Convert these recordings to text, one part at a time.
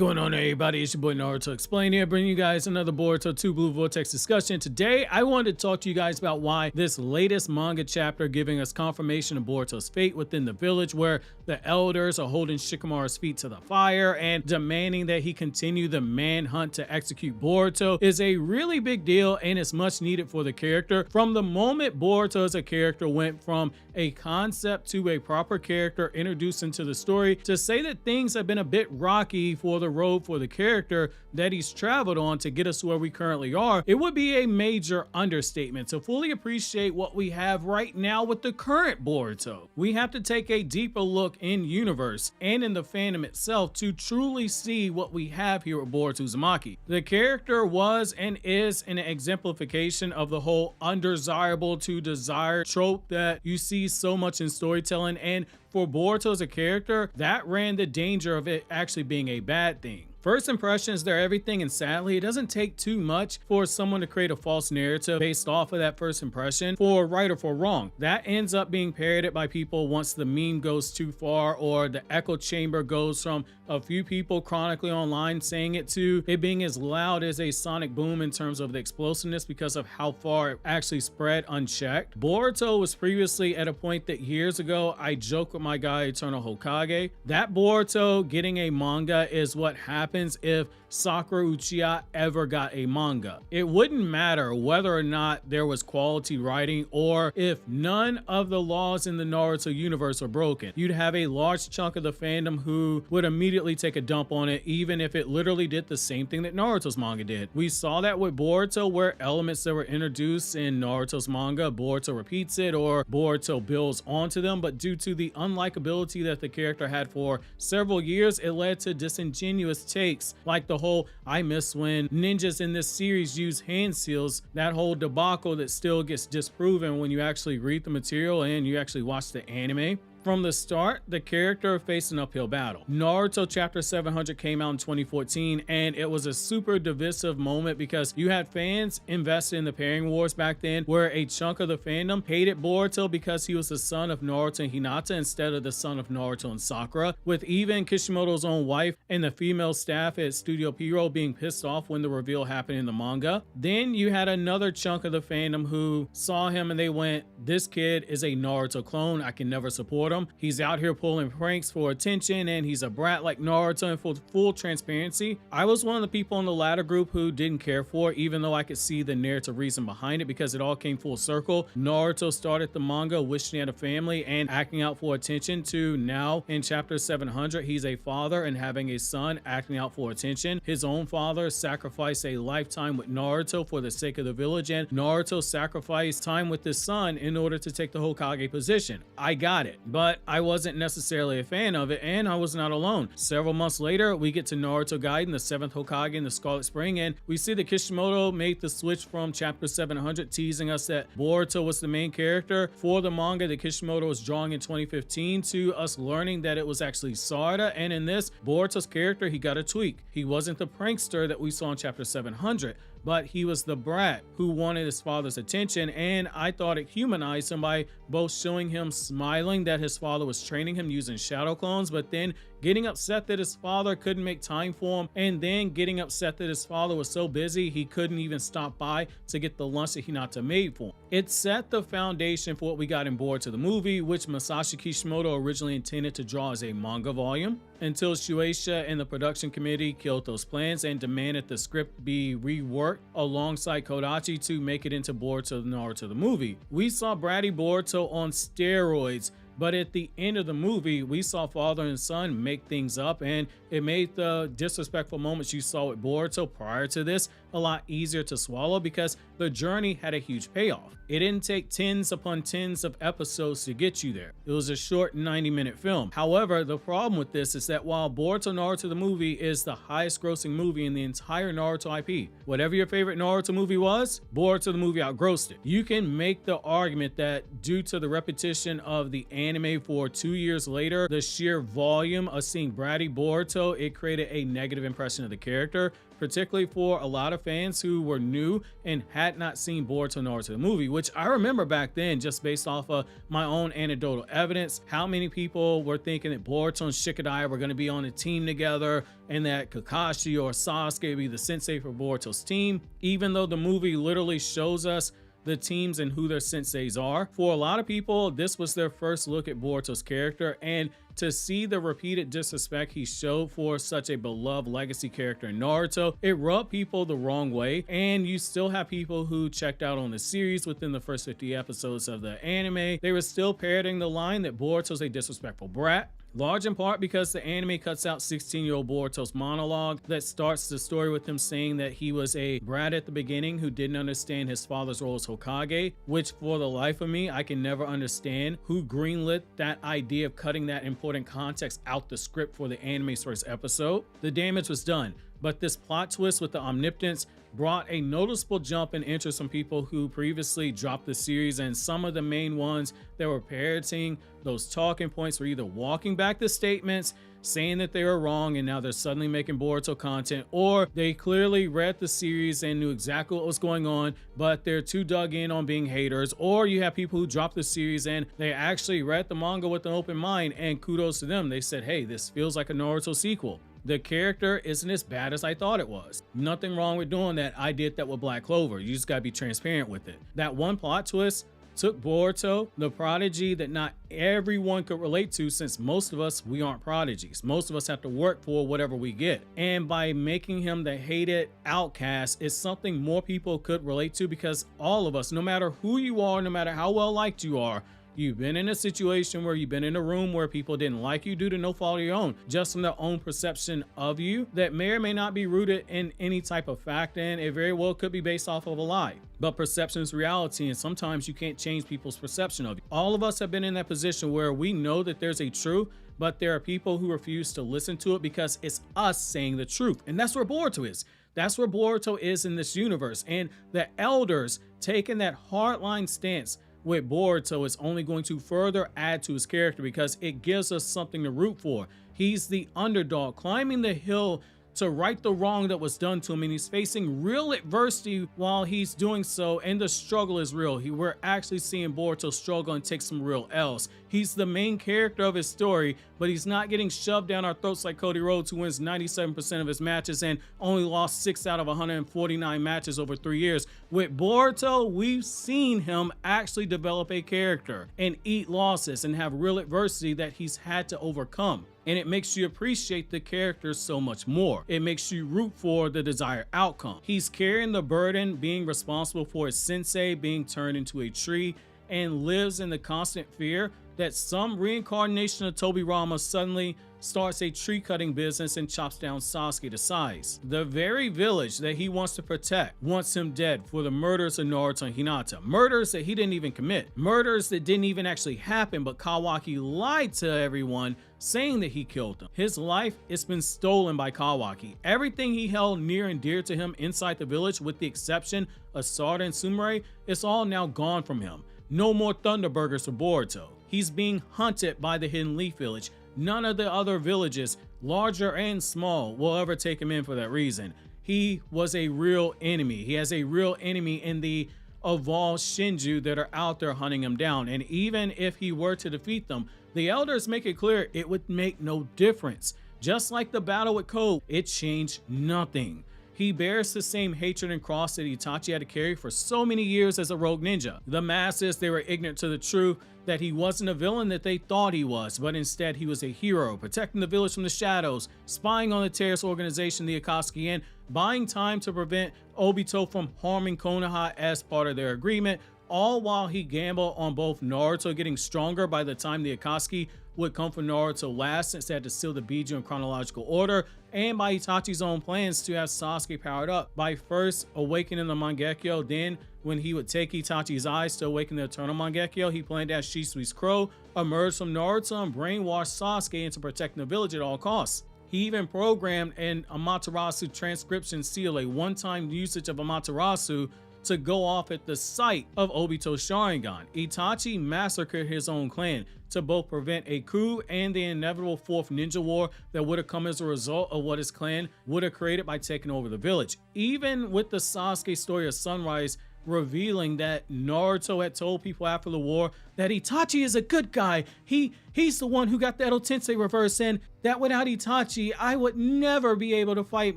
going on, everybody? It's your boy Naruto Explain here, bringing you guys another Boruto 2 Blue Vortex discussion. Today, I wanted to talk to you guys about why this latest manga chapter giving us confirmation of Boruto's fate within the village, where the elders are holding Shikamaru's feet to the fire and demanding that he continue the manhunt to execute Boruto, is a really big deal and is much needed for the character. From the moment Boruto as a character went from a concept to a proper character introduced into the story, to say that things have been a bit rocky for the road for the character that he's traveled on to get us where we currently are, it would be a major understatement. To fully appreciate what we have right now with the current Boruto, we have to take a deeper look in universe and in the fandom itself to truly see what we have here with Boruto Uzumaki. The character was and is an exemplification of the whole undesirable to desired trope that you see so much in storytelling, and for Boruto as a character, that ran the danger of it actually being a bad thing. First impressions, they're everything, and sadly, it doesn't take too much for someone to create a false narrative based off of that first impression, for right or for wrong. That ends up being parroted by people once the meme goes too far, or the echo chamber goes from a few people chronically online saying it to it being as loud as a sonic boom in terms of the explosiveness because of how far it actually spread unchecked. Boruto was previously at a point that years ago, I joke with my guy Eternal Hokage, that Boruto getting a manga is what happened if Sakura Uchiha ever got a manga. It wouldn't matter whether or not there was quality writing or if none of the laws in the Naruto universe are broken. You'd have a large chunk of the fandom who would immediately take a dump on it, even if it literally did the same thing that Naruto's manga did. We saw that with Boruto, where elements that were introduced in Naruto's manga, Boruto repeats it or Boruto builds onto them, but due to the unlikability that the character had for several years, it led to disingenuous takes like the whole "I miss when ninjas in this series use hand seals," that whole debacle that still gets disproven when you actually read the material and you actually watch the anime. From the start, the character faced an uphill battle. Naruto chapter 700 came out in 2014, and it was a super divisive moment because you had fans invested in the pairing wars back then, where a chunk of the fandom hated Boruto because he was the son of Naruto and Hinata instead of the son of Naruto and Sakura, with even Kishimoto's own wife and the female staff at Studio Pierrot being pissed off when the reveal happened in the manga. Then you had another chunk of the fandom who saw him and they went, "This kid is a Naruto clone, I can never support him. He's out here pulling pranks for attention and he's a brat like Naruto." And for full transparency, I was one of the people in the latter group who didn't care for it, even though I could see the narrative reason behind it because it all came full circle. Naruto started the manga wishing he had a family and acting out for attention, to now in chapter 700 he's a father and having a son acting out for attention. His own father sacrificed a lifetime with Naruto for the sake of the village, and Naruto sacrificed time with his son in order to take the Hokage position. I got it, but I wasn't necessarily a fan of it, and I was not alone. Several months later, we get to Naruto Gaiden, the 7th Hokage in the Scarlet Spring, and we see that Kishimoto made the switch from chapter 700, teasing us that Boruto was the main character for the manga that Kishimoto was drawing in 2015, to us learning that it was actually Sarada. And in this, Boruto's character, he got a tweak. He wasn't the prankster that we saw in chapter 700, but he was the brat who wanted his father's attention, and I thought it humanized him by both showing him smiling that his father was training him using shadow clones, but then getting upset that his father couldn't make time for him, and then getting upset that his father was so busy he couldn't even stop by to get the lunch that Hinata made for him. It set the foundation for what we got in Boruto the movie, which Masashi Kishimoto originally intended to draw as a manga volume, until Shueisha and the production committee killed those plans and demanded the script be reworked alongside Kodachi to make it into Boruto Naruto the movie. We saw bratty Boruto on steroids, but at the end of the movie, we saw father and son make things up, and it made the disrespectful moments you saw with Boruto prior to this a lot easier to swallow because the journey had a huge payoff. It didn't take tens upon tens of episodes to get you there. It was a short 90-minute film. However, the problem with this is that while Boruto Naruto the movie is the highest grossing movie in the entire Naruto IP, whatever your favorite Naruto movie was, Boruto the movie outgrossed it. You can make the argument that due to the repetition of the anime for 2 years later, the sheer volume of seeing bratty Boruto, it created a negative impression of the character, particularly for a lot of fans who were new and had not seen Boruto Naruto the movie, which I remember back then, just based off of my own anecdotal evidence, how many people were thinking that Boruto and Shikadai were going to be on a team together and that Kakashi or Sasuke would be the sensei for Boruto's team, even though the movie literally shows us the teams and who their senseis are. For a lot of people, this was their first look at Boruto's character, and to see the repeated disrespect he showed for such a beloved legacy character in Naruto, it rubbed people the wrong way. And you still have people who checked out on the series within the first 50 episodes of the anime. They were still parroting the line that Boruto's a disrespectful brat, large in part because the anime cuts out 16-year-old Boruto's monologue that starts the story with him saying that he was a brat at the beginning who didn't understand his father's role as Hokage, which for the life of me, I can never understand who greenlit that idea of cutting that important context out the script for the anime's first episode. The damage was done, but this plot twist with the omnipotence brought a noticeable jump in interest from people who previously dropped the series, and some of the main ones that were parroting those talking points were either walking back the statements, saying that they were wrong, and now they're suddenly making Boruto content, or they clearly read the series and knew exactly what was going on, but they're too dug in on being haters. Or you have people who dropped the series and they actually read the manga with an open mind, and kudos to them. They said, hey, this feels like a Naruto sequel. The character isn't as bad as I thought it was. Nothing wrong with doing that. I did that with Black Clover. You just gotta be transparent with it. That one plot twist took Boruto, the prodigy that not everyone could relate to, since most of us, we aren't prodigies. Most of us have to work for whatever we get. And by making him the hated outcast, it's something more people could relate to, because all of us, no matter who you are, no matter how well liked you are, you've been in a situation where you've been in a room where people didn't like you due to no fault of your own, just from their own perception of you that may or may not be rooted in any type of fact, and it very well could be based off of a lie. But perception is reality, and sometimes you can't change people's perception of you. All of us have been in that position where we know that there's a truth, but there are people who refuse to listen to it because it's us saying the truth. And that's where Boruto is. That's where Boruto is in this universe. And the elders taking that hardline stance with Boruto is only going to further add to his character, because it gives us something to root for. He's the underdog climbing the hill to right the wrong that was done to him, and he's facing real adversity while he's doing so, and the struggle is real. We're actually seeing Boruto struggle and take some real L's. He's the main character of his story, but he's not getting shoved down our throats like Cody Rhodes, who wins 97% of his matches and only lost 6 out of 149 matches over 3 years. With Boruto, we've seen him actually develop a character and eat losses and have real adversity that he's had to overcome. And it makes you appreciate the character so much more. It makes you root for the desired outcome. He's carrying the burden, being responsible for his sensei being turned into a tree, and lives in the constant fear that some reincarnation of Tobirama suddenly starts a tree cutting business and chops down Sasuke to size. The very village that he wants to protect wants him dead for the murders of Naruto and Hinata. Murders that he didn't even commit. Murders that didn't even actually happen, but Kawaki lied to everyone saying that he killed them. His life, it's been stolen by Kawaki. Everything he held near and dear to him inside the village, with the exception of Sarda and Sumire, it's all now gone from him. No more Thunderburgers for Boruto. He's being hunted by the Hidden Leaf Village. None of the other villages, larger and small, will ever take him in for that reason. He was a real enemy. He has a real enemy in the evolved Shinju that are out there hunting him down. And even if he were to defeat them, the elders make it clear it would make no difference. Just like the battle with Code, it changed nothing. He bears the same hatred and cross that Itachi had to carry for so many years as a rogue ninja. The masses, they were ignorant to the truth that he wasn't a villain that they thought he was, but instead he was a hero, protecting the village from the shadows, spying on the terrorist organization, the Akatsuki, and buying time to prevent Obito from harming Konoha as part of their agreement, all while he gambled on both Naruto getting stronger by the time the Akatsuki would come for Naruto last, since they had to seal the Biju in chronological order, and by Itachi's own plans to have Sasuke powered up by first awakening the Mangekyo. Then when he would take Itachi's eyes to awaken the Eternal Mangekyo, he planned to have Shisui's crow emerge from Naruto and brainwash Sasuke into protecting the village at all costs. He even programmed an Amaterasu transcription seal, a one-time usage of Amaterasu, to go off at the sight of Obito's Sharingan. Itachi massacred his own clan to both prevent a coup and the inevitable fourth ninja war that would have come as a result of what his clan would have created by taking over the village. Even with the Sasuke story of Sunrise revealing that Naruto had told people after the war that Itachi is a good guy. He's the one who got the Edo Tensei reverse, and that without Itachi, I would never be able to fight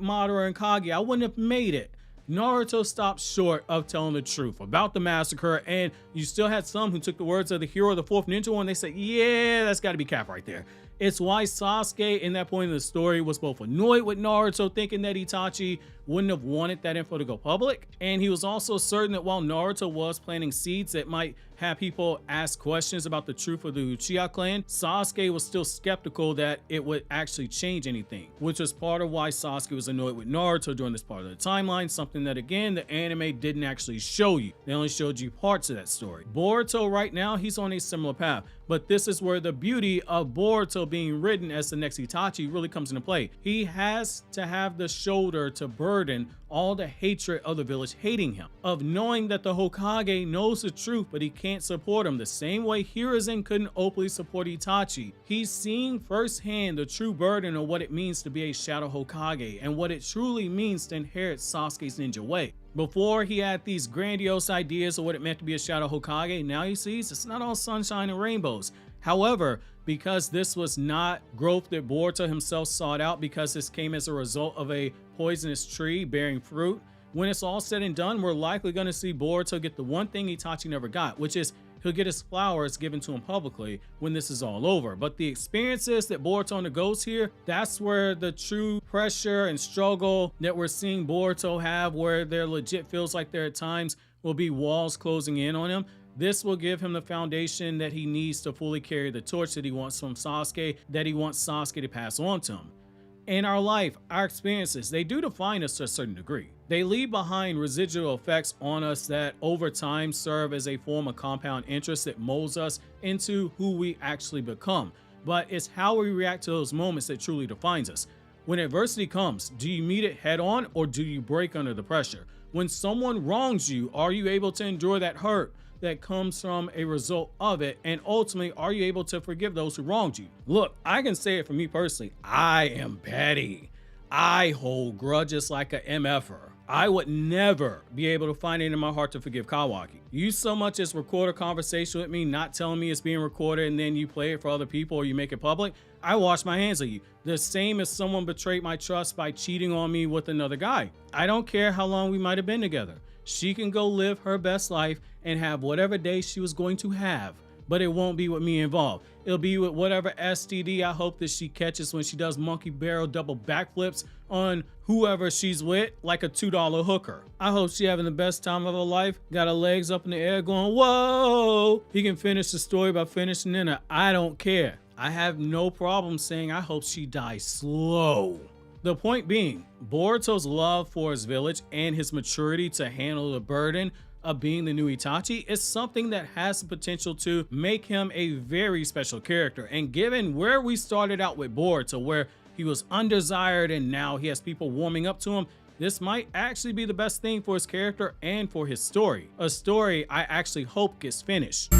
Madara and Kage. I wouldn't have made it. Naruto stopped short of telling the truth about the massacre, and you still had some who took the words of the hero of the fourth ninja war and they said, yeah, that's got to be cap right there. It's why Sasuke in that point in the story was both annoyed with Naruto thinking that Itachi wouldn't have wanted that info to go public, and he was also certain that while Naruto was planting seeds that might have people ask questions about the truth of the Uchiha clan, Sasuke was still skeptical that it would actually change anything, which was part of why Sasuke was annoyed with Naruto during this part of the timeline, something that again the anime didn't actually show you. They only showed you parts of that story. Boruto right now, he's on a similar path, but this is where the beauty of Boruto being written as the next Itachi really comes into play. He has to have the shoulder to burden all the hatred of the village hating him, of knowing that the Hokage knows the truth but he can't support him the same way Hiruzen couldn't openly support Itachi. He's seeing firsthand the true burden of what it means to be a Shadow Hokage and what it truly means to inherit Sasuke's ninja way. Before he had these grandiose ideas of what it meant to be a Shadow Hokage, now he sees it's not all sunshine and rainbows. However, because this was not growth that Boruto himself sought out, because this came as a result of a poisonous tree bearing fruit, when it's all said and done, we're likely going to see Boruto get the one thing Itachi never got, which is he'll get his flowers given to him publicly when this is all over. But the experiences that Boruto undergoes here, that's where the true pressure and struggle that we're seeing Boruto have, where there legit feels like there at times will be walls closing in on him. This will give him the foundation that he needs to fully carry the torch that he wants from Sasuke, that he wants Sasuke to pass on to him. In our life, our experiences, they do define us to a certain degree. They leave behind residual effects on us that over time serve as a form of compound interest that molds us into who we actually become. But it's how we react to those moments that truly defines us. When adversity comes, do you meet it head on or do you break under the pressure? When someone wrongs you, are you able to endure that hurt that comes from a result of it, and ultimately are you able to forgive those who wronged you? Look, I can say it for me personally, I am petty. I hold grudges like a MFer. I would never be able to find it in my heart to forgive Kawaki. You so much as record a conversation with me, not telling me it's being recorded, and then you play it for other people or you make it public, I wash my hands of you. The same as someone betrayed my trust by cheating on me with another guy. I don't care how long we might have been together. She can go live her best life and have whatever day she was going to have, but it won't be with me involved. It'll be with whatever STD I hope that she catches when she does monkey barrel double backflips on whoever she's with, like a $2 hooker. I hope she having the best time of her life, got her legs up in the air going, whoa! He can finish the story by finishing in her. I don't care. I have no problem saying I hope she dies slow. The point being, Boruto's love for his village and his maturity to handle the burden of being the new Itachi is something that has the potential to make him a very special character. And given where we started out with Boruto, where he was undesired and now he has people warming up to him, this might actually be the best thing for his character and for his story. A story I actually hope gets finished.